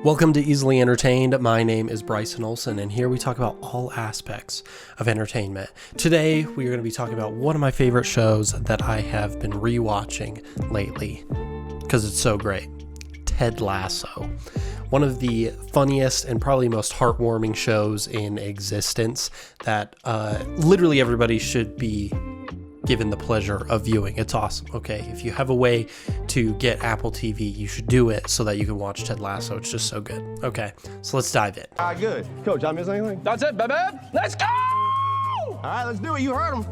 Welcome to Easily Entertained. My name is Bryson Olson, and here we talk about all aspects of entertainment. Today, we are going to be talking about one of my favorite shows that I have been rewatching lately because it's so great. Ted Lasso. One of the funniest and probably most heartwarming shows in existence that literally everybody should be given the pleasure of viewing. It's awesome. Okay, if you have a way to get Apple TV, you should do it so that you can watch Ted Lasso. It's just so good. Okay, so let's dive in. All right, good. Coach, I miss anything? That's it, baby. Let's go! All right, let's do it. You heard him.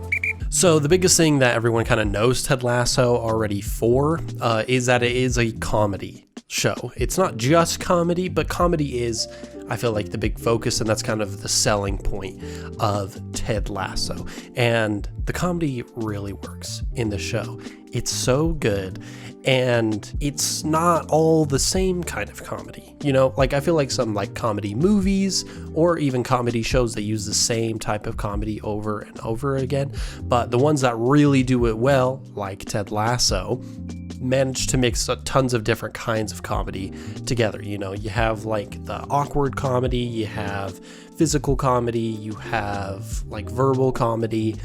So the biggest thing that everyone kind of knows Ted Lasso already for is that it is a comedy show. It's not just comedy, but comedy is, I feel like, the big focus, and that's kind of the selling point of Ted Lasso. And the comedy really works in the show. It's so good, and it's not all the same kind of comedy. You know, like I feel like some like comedy movies or even comedy shows that use the same type of comedy over and over again. But the ones that really do it well, like Ted Lasso, manage to mix tons of different kinds of comedy together. You know, you have like the awkward comedy, you have physical comedy, you have like verbal comedy,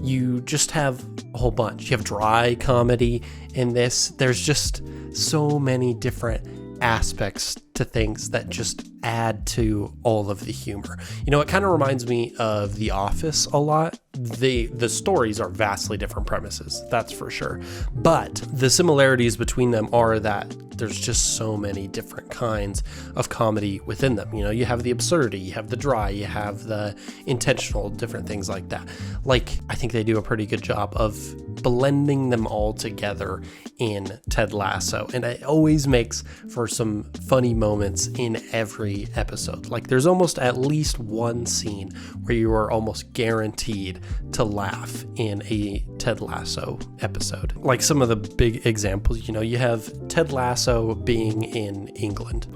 you just have a whole bunch. You have dry comedy in this. There's just so many different aspects to things that just add to all of the humor. You know, it kind of reminds me of The Office a lot. The stories are vastly different premises, that's for sure. But the similarities between them are that there's just so many different kinds of comedy within them. You know, you have the absurdity, you have the dry, you have the intentional, different things like that. Like, I think they do a pretty good job of blending them all together in Ted Lasso, and it always makes for some funny moments in every episode. Like, there's almost at least one scene where you are almost guaranteed to laugh in a Ted Lasso episode. Like some of the big examples, you know, you have Ted Lasso being in England,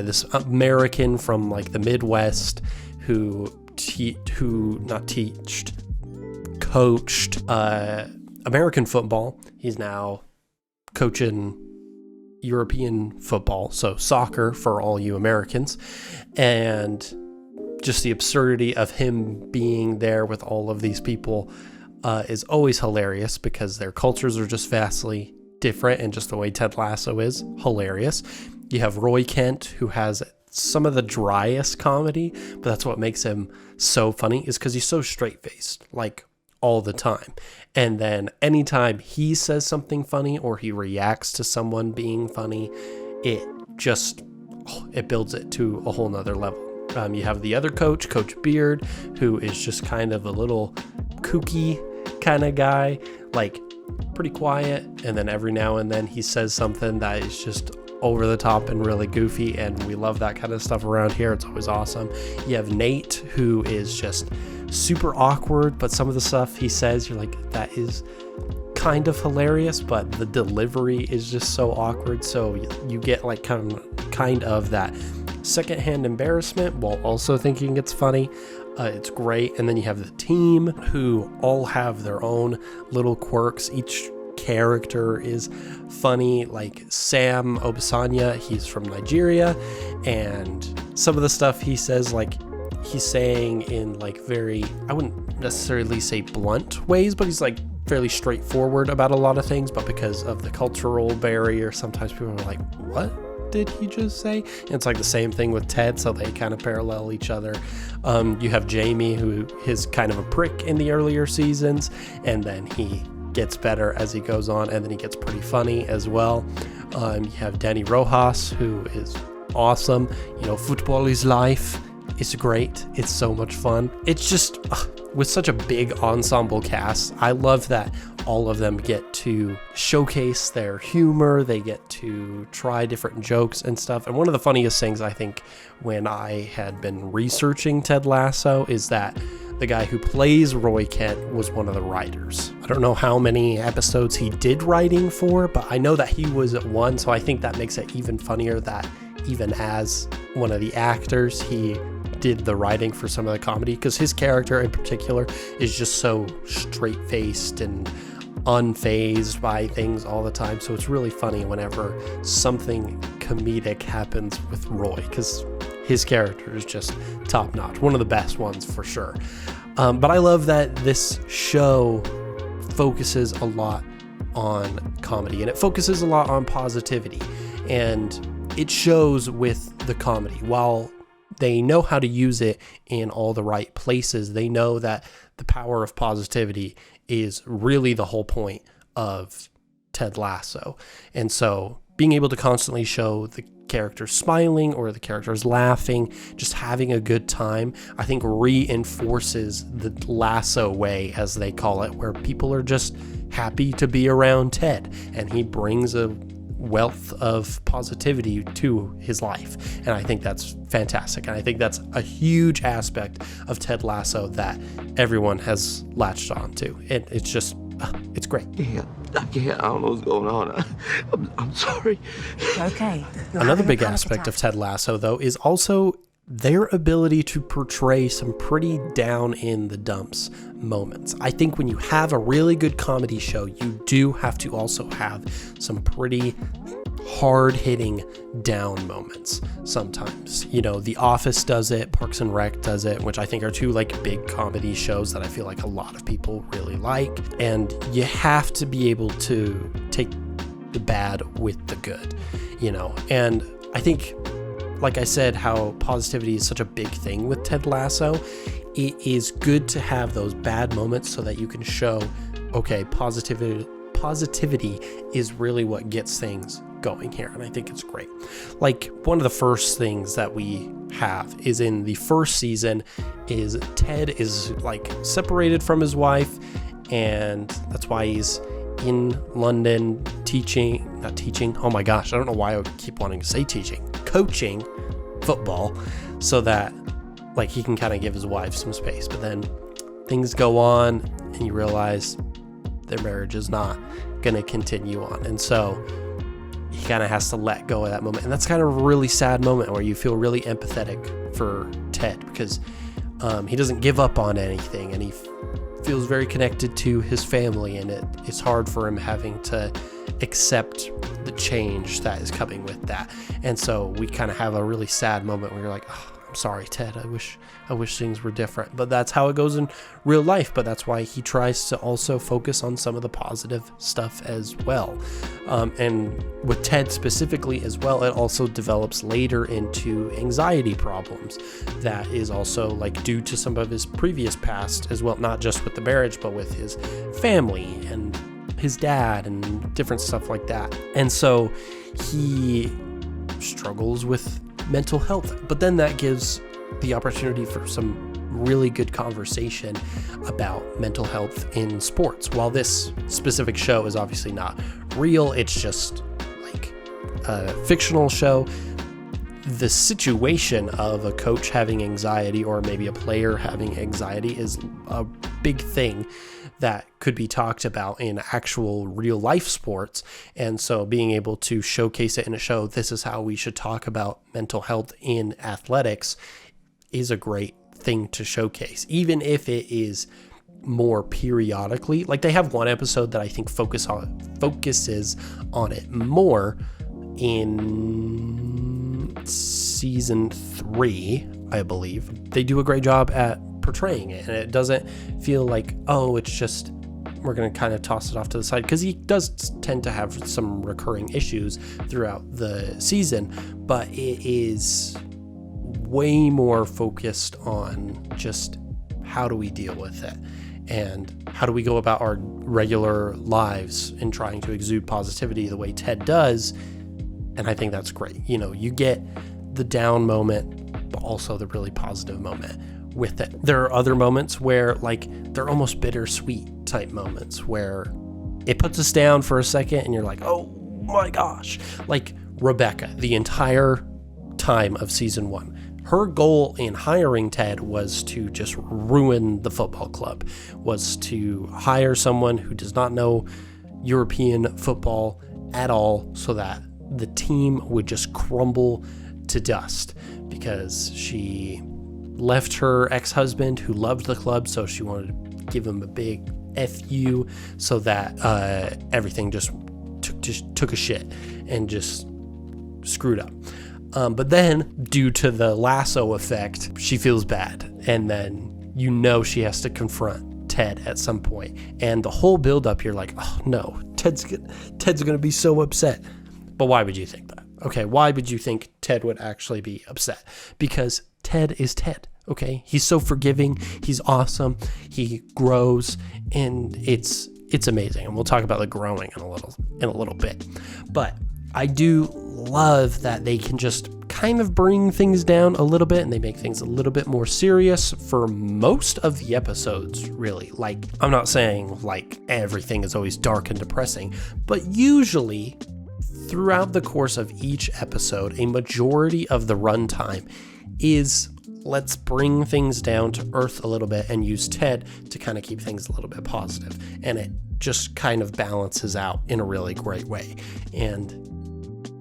this American from like the Midwest who coached American football. He's now coaching European football, so soccer for all you Americans, and just the absurdity of him being there with all of these people is always hilarious because their cultures are just vastly different, and just the way Ted Lasso is hilarious. You have Roy Kent, who has some of the driest comedy, but that's what makes him so funny, is because he's so straight-faced, like all the time. And then anytime he says something funny or he reacts to someone being funny, it builds it to a whole nother level. You have the other coach, Coach Beard, who is just kind of a little kooky kind of guy, like pretty quiet, and then every now and then he says something that is just over the top and really goofy, and we love that kind of stuff around here. It's always awesome. You have Nate, who is just super awkward, but some of the stuff he says, you're like, that is kind of hilarious, but the delivery is just so awkward, so you get like kind of that secondhand embarrassment while also thinking it's funny. It's great. And then you have the team, who all have their own little quirks. Each character is funny. Like Sam Obisanya, he's from Nigeria, and some of the stuff he says, like he's saying in like very, I wouldn't necessarily say blunt ways, but he's like fairly straightforward about a lot of things. But because of the cultural barrier, sometimes people are like, what did he just say? And it's like the same thing with Ted, so they kind of parallel each other. You have Jamie, who is kind of a prick in the earlier seasons, and then he gets better as he goes on, and then he gets pretty funny as well. You have Danny Rojas, who is awesome. You know, football is life. It's great. It's so much fun. It's just with such a big ensemble cast, I love that all of them get to showcase their humor. They get to try different jokes and stuff. And one of the funniest things, I think, when I had been researching Ted Lasso is that the guy who plays Roy Kent was one of the writers. I don't know how many episodes he did writing for, but I know that he was at one, so I think that makes it even funnier that even as one of the actors, he did the writing for some of the comedy, because his character in particular is just so straight-faced and unfazed by things all the time. So it's really funny whenever something comedic happens with Roy, because his character is just top notch, one of the best ones for sure. But I love that this show focuses a lot on comedy, and it focuses a lot on positivity, and it shows with the comedy. While they know how to use it in all the right places, they know that the power of positivity is really the whole point of Ted Lasso. And so being able to constantly show the characters smiling or the characters laughing, just having a good time, I think reinforces the Lasso way, as they call it, where people are just happy to be around Ted, and he brings a wealth of positivity to his life. And I think that's fantastic. And I think that's a huge aspect of Ted Lasso that everyone has latched on to. And it's just, it's great. I can't. I don't know what's going on. I'm sorry. Okay. Another big aspect of Ted Lasso, though, is also their ability to portray some pretty down in the dumps moments. I think when you have a really good comedy show, you do have to also have some pretty hard-hitting down moments sometimes. You know, The Office does it, Parks and Rec does it, which I think are two like big comedy shows that I feel like a lot of people really like. And you have to be able to take the bad with the good, you know. And I think, like I said, how positivity is such a big thing with Ted Lasso, it is good to have those bad moments so that you can show, okay, positivity is really what gets things going here. And I think it's great. Like, one of the first things that we have is in the first season is Ted is like separated from his wife, and that's why he's in London oh my gosh, I don't know why I keep wanting to say coaching football, so that like he can kind of give his wife some space. But then things go on and you realize their marriage is not going to continue on, and so he kind of has to let go of that moment. And that's kind of a really sad moment where you feel really empathetic for Ted, because he doesn't give up on anything, and he feels very connected to his family, and it's hard for him having to accept the change that is coming with that. And so we kind of have a really sad moment where you're like, oh, I'm sorry, Ted, I wish things were different. But that's how it goes in real life. But that's why he tries to also focus on some of the positive stuff as well. And with Ted specifically as well, it also develops later into anxiety problems that is also like due to some of his previous past as well, not just with the marriage, but with his family and his dad and different stuff like that. And so he struggles with mental health, but then that gives the opportunity for some really good conversation about mental health in sports. While this specific show is obviously not real, it's just like a fictional show, the situation of a coach having anxiety or maybe a player having anxiety is a big thing that could be talked about in actual real life sports. And so being able to showcase it in a show, this is how we should talk about mental health in athletics, is a great thing to showcase, even if it is more periodically. Like, they have one episode that I think focuses on it more in season 3, I believe. They do a great job at portraying it, and it doesn't feel like, oh, it's just we're going to kind of toss it off to the side, because he does tend to have some recurring issues throughout the season, but it is way more focused on just how do we deal with it and how do we go about our regular lives in trying to exude positivity the way Ted does. And I think that's great. You know, you get the down moment, but also the really positive moment with it. There are other moments where, like, they're almost bittersweet type moments where it puts us down for a second and you're like, oh my gosh. Like Rebecca, the entire time of season 1, her goal in hiring Ted was to just ruin the football club, was to hire someone who does not know European football at all so that the team would just crumble to dust, because she left her ex-husband who loved the club, so she wanted to give him a big FU so that everything just took a shit and just screwed up. But then, due to the Lasso effect, she feels bad. And then she has to confront Ted at some point. And the whole build-up, you're like, oh no, Ted's going to be so upset. But why would you think that? Okay, why would you think Ted would actually be upset? Because Ted is Ted, okay? He's so forgiving. He's awesome. He grows, and it's amazing. And we'll talk about the growing in a little bit. But I do love that they can just kind of bring things down a little bit, and they make things a little bit more serious for most of the episodes, really. Like, I'm not saying like everything is always dark and depressing, but usually throughout the course of each episode, a majority of the runtime is let's bring things down to earth a little bit and use Ted to kind of keep things a little bit positive. And it just kind of balances out in a really great way. And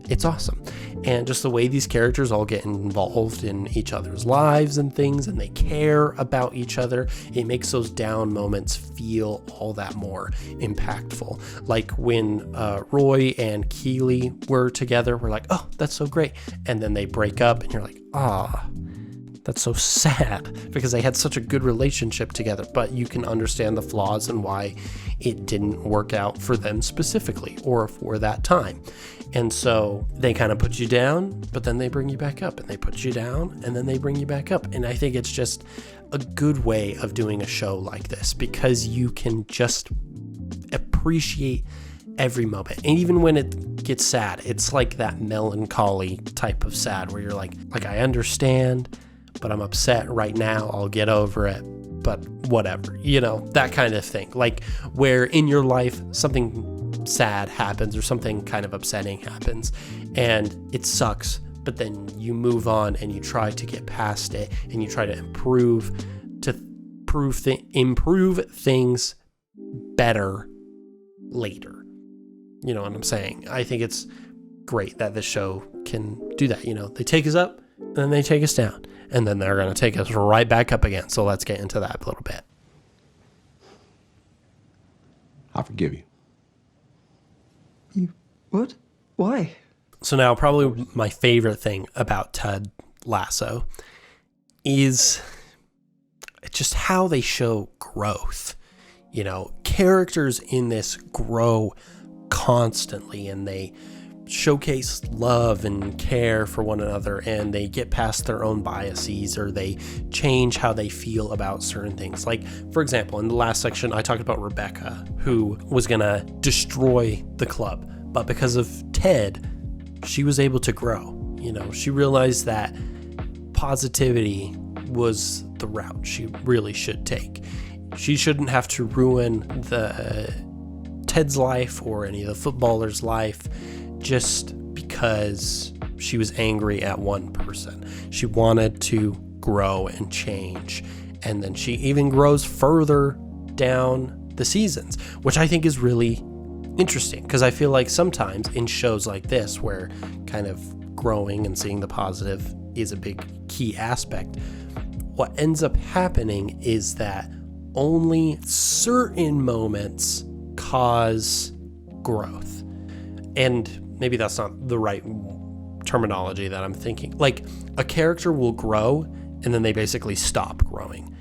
it's awesome. And just the way these characters all get involved in each other's lives and things, and they care about each other, it makes those down moments feel all that more impactful. Like when Roy and Keely were together, we're like, oh, that's so great. And then they break up and you're like, that's so sad, because they had such a good relationship together, but you can understand the flaws and why it didn't work out for them specifically or for that time. And so they kind of put you down, but then they bring you back up, and they put you down and then they bring you back up. And I think it's just a good way of doing a show like this, because you can just appreciate every moment. And even when it gets sad, it's like that melancholy type of sad where you're like I understand, but I'm upset right now. I'll get over it, but whatever, that kind of thing. Like where in your life something sad happens or something kind of upsetting happens and it sucks, but then you move on and you try to get past it and you try to improve things better later. You know what I'm saying? I think it's great that this show can do that. They take us up and then they take us down, and then they're going to take us right back up again. So let's get into that a little bit. I forgive you. You what? Why? So now probably my favorite thing about Ted Lasso is just how they show growth. Characters in this grow constantly, and they showcase love and care for one another, and they get past their own biases, or they change how they feel about certain things. Like, for example, in the last section, I talked about Rebecca, who was gonna destroy the club, but because of Ted, she was able to grow. She realized that positivity was the route she really should take. She shouldn't have to ruin Ted's life or any of the footballers' life just because she was angry at one person. She wanted to grow and change. And then she even grows further down the seasons, which I think is really interesting, because I feel like sometimes in shows like this, where kind of growing and seeing the positive is a big key aspect, what ends up happening is that only certain moments cause growth. And maybe that's not the right terminology that I'm thinking. Like, a character will grow and then they basically stop growing.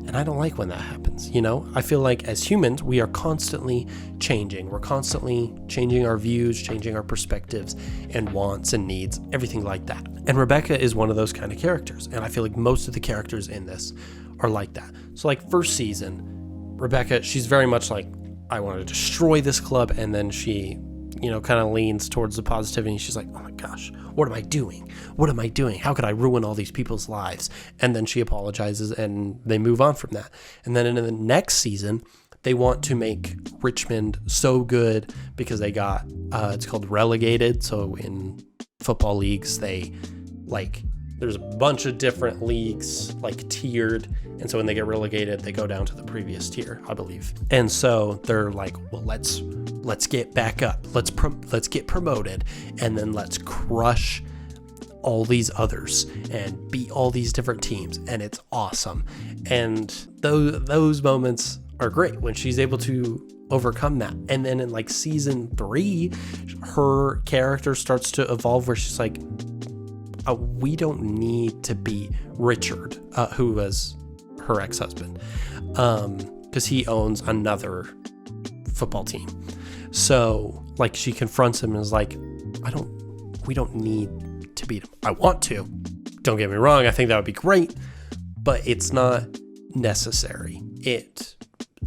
And I don't like when that happens, I feel like as humans, we are constantly changing. We're constantly changing our views, changing our perspectives and wants and needs, everything like that. And Rebecca is one of those kind of characters. And I feel like most of the characters in this are like that. So like first season, Rebecca, she's very much like, I want to destroy this club. And then she, kind of leans towards the positivity. She's like, oh my gosh, what am I doing? What am I doing? How could I ruin all these people's lives? And then she apologizes and they move on from that. And then in the next season, they want to make Richmond so good because they got, it's called relegated. So in football leagues, there's a bunch of different leagues, tiered. And so when they get relegated, they go down to the previous tier, I believe. And so they're like, well, let's get back up. Let's get promoted. And then let's crush all these others and beat all these different teams. And it's awesome. And those moments are great when she's able to overcome that. And then in like season 3, her character starts to evolve where she's like, we don't need to beat Richard, who was her ex-husband, because he owns another football team. So like she confronts him and is like, we don't need to beat him. I want to. Don't get me wrong, I think that would be great, but it's not necessary. It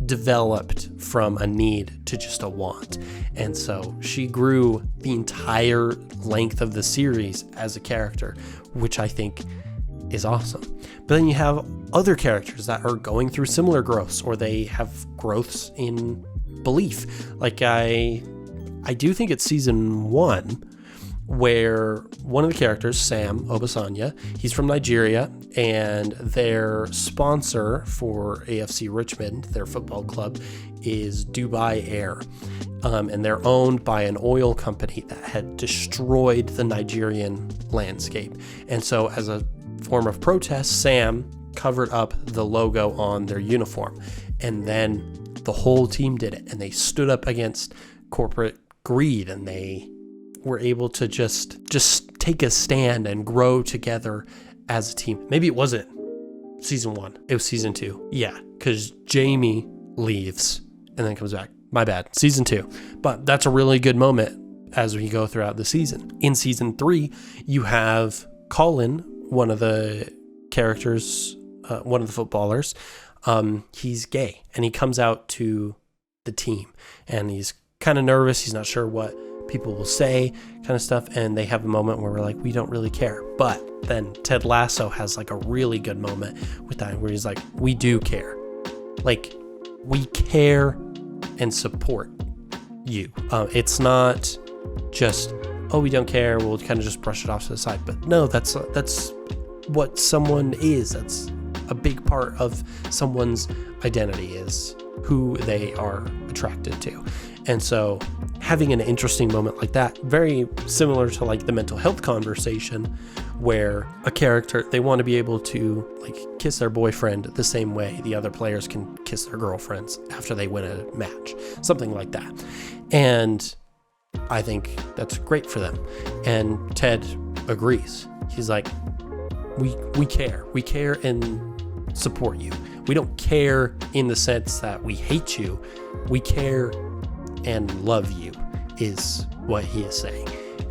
developed from a need to just a want. And so she grew the entire length of the series as a character, which I think is awesome. But then you have other characters that are going through similar growths, or they have growths in belief. Like I do think it's season 1 where one of the characters, Sam Obasanya, he's from Nigeria, and their sponsor for AFC Richmond, their football club, is Dubai Air. And they're owned by an oil company that had destroyed the Nigerian landscape. And so as a form of protest, Sam covered up the logo on their uniform. And then the whole team did it, and they stood up against corporate greed, and they were able to just take a stand and grow together as a team. Maybe it wasn't season 1, it was season 2. Yeah, because Jamie leaves and then comes back. My bad, season 2. But that's a really good moment as we go throughout the season. In season 3, you have Colin, one of the characters, one of the footballers. He's gay, and he comes out to the team, and he's kind of nervous. He's not sure what people will say, kind of stuff. And they have a moment where we're like, we don't really care. But then Ted Lasso has like a really good moment with that, where he's like, we do care. Like, we care and support you. It's not just, oh, we don't care, we'll kind of just brush it off to the side. But no, that's what someone is. That's a big part of someone's identity, is who they are attracted to. And so having an interesting moment like that, very similar to like the mental health conversation, where a character, they want to be able to like kiss their boyfriend the same way the other players can kiss their girlfriends after they win a match, something like that. And I think that's great for them. And Ted agrees. He's like, we care and support you. We don't care in the sense that we hate you. We care and love you, is what he is saying.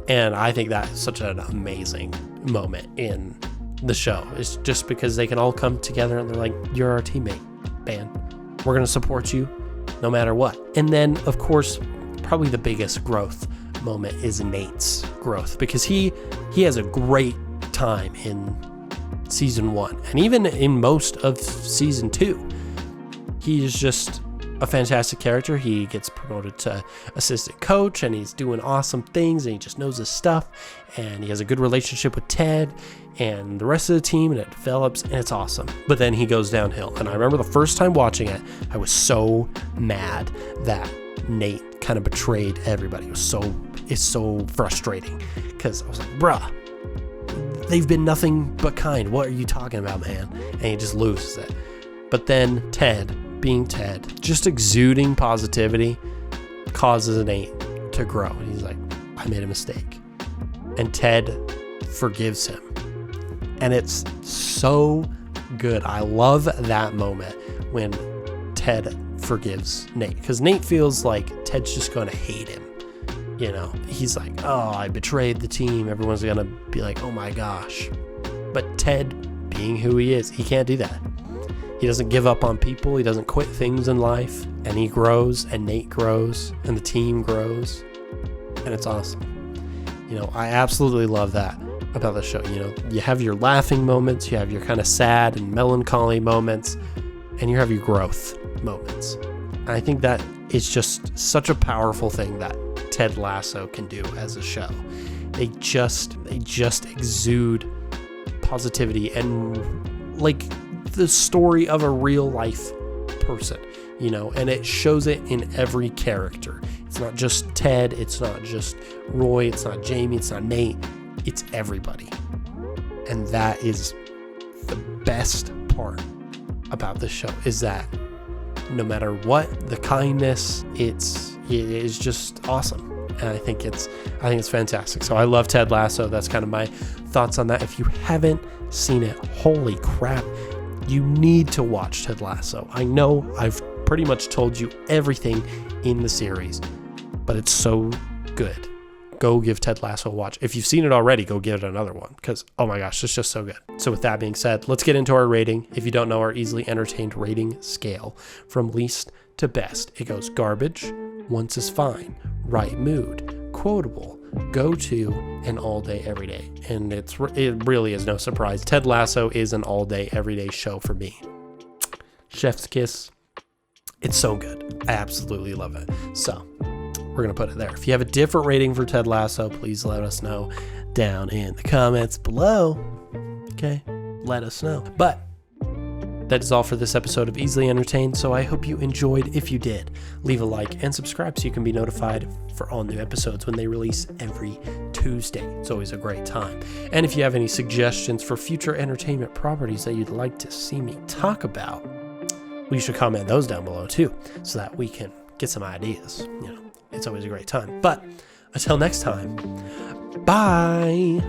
And I think that's such an amazing moment in the show. It's just because they can all come together and they're like, you're our teammate, man. We're going to support you no matter what. And then, of course, probably the biggest growth moment is Nate's growth, because he has a great time in season 1, and even in most of season 2. He is just a fantastic character. He gets promoted to assistant coach, and he's doing awesome things, and he just knows his stuff, and he has a good relationship with Ted and the rest of the team, and it develops, and it's awesome. But then he goes downhill. And I remember the first time watching it, I was so mad that Nate kind of betrayed everybody. It's so frustrating, because I was like, bruh, they've been nothing but kind. What are you talking about, man? And he just loses it. But then Ted, being Ted, just exuding positivity, causes Nate to grow. And he's like, I made a mistake. And Ted forgives him. And it's so good. I love that moment when Ted forgives Nate, because Nate feels like Ted's just going to hate him. You know, he's like, oh, I betrayed the team. Everyone's going to be like, oh my gosh. But Ted, being who he is, he can't do that. He doesn't give up on people. He doesn't quit things in life. And he grows, and Nate grows, and the team grows. And it's awesome. You know, I absolutely love that about the show. You know, you have your laughing moments, you have your kind of sad and melancholy moments, and you have your growth moments. And I think that is just such a powerful thing that Ted Lasso can do as a show. They just exude positivity and like the story of a real life person, you know, and it shows it in every character. It's not just Ted, it's not just Roy, it's not Jamie, it's not Nate, it's everybody. And that is the best part about this show, is that no matter what, the kindness, it is just awesome. And I think it's fantastic. So I love Ted Lasso. That's kind of my thoughts on that. If you haven't seen it, holy crap, you need to watch Ted Lasso. I know I've pretty much told you everything in the series, but it's so good. Go give Ted Lasso a watch. If you've seen it already, go give it another one, because, oh my gosh, it's just so good. So with that being said, let's get into our rating. If you don't know our easily entertained rating scale from least to best, it goes garbage, once is fine, right mood, quotable, go to, and all day, every day. And it really is no surprise. Ted Lasso is an all day, everyday show for me. Chef's kiss. It's so good. I absolutely love it. So we're going to put it there. If you have a different rating for Ted Lasso, please let us know down in the comments below. Okay? Let us know. But that is all for this episode of Easily Entertained, so I hope you enjoyed. If you did, leave a like and subscribe so you can be notified for all new episodes when they release every Tuesday. It's always a great time. And if you have any suggestions for future entertainment properties that you'd like to see me talk about, well, you should comment those down below too, so that we can get some ideas. It's always a great time. But until next time, bye.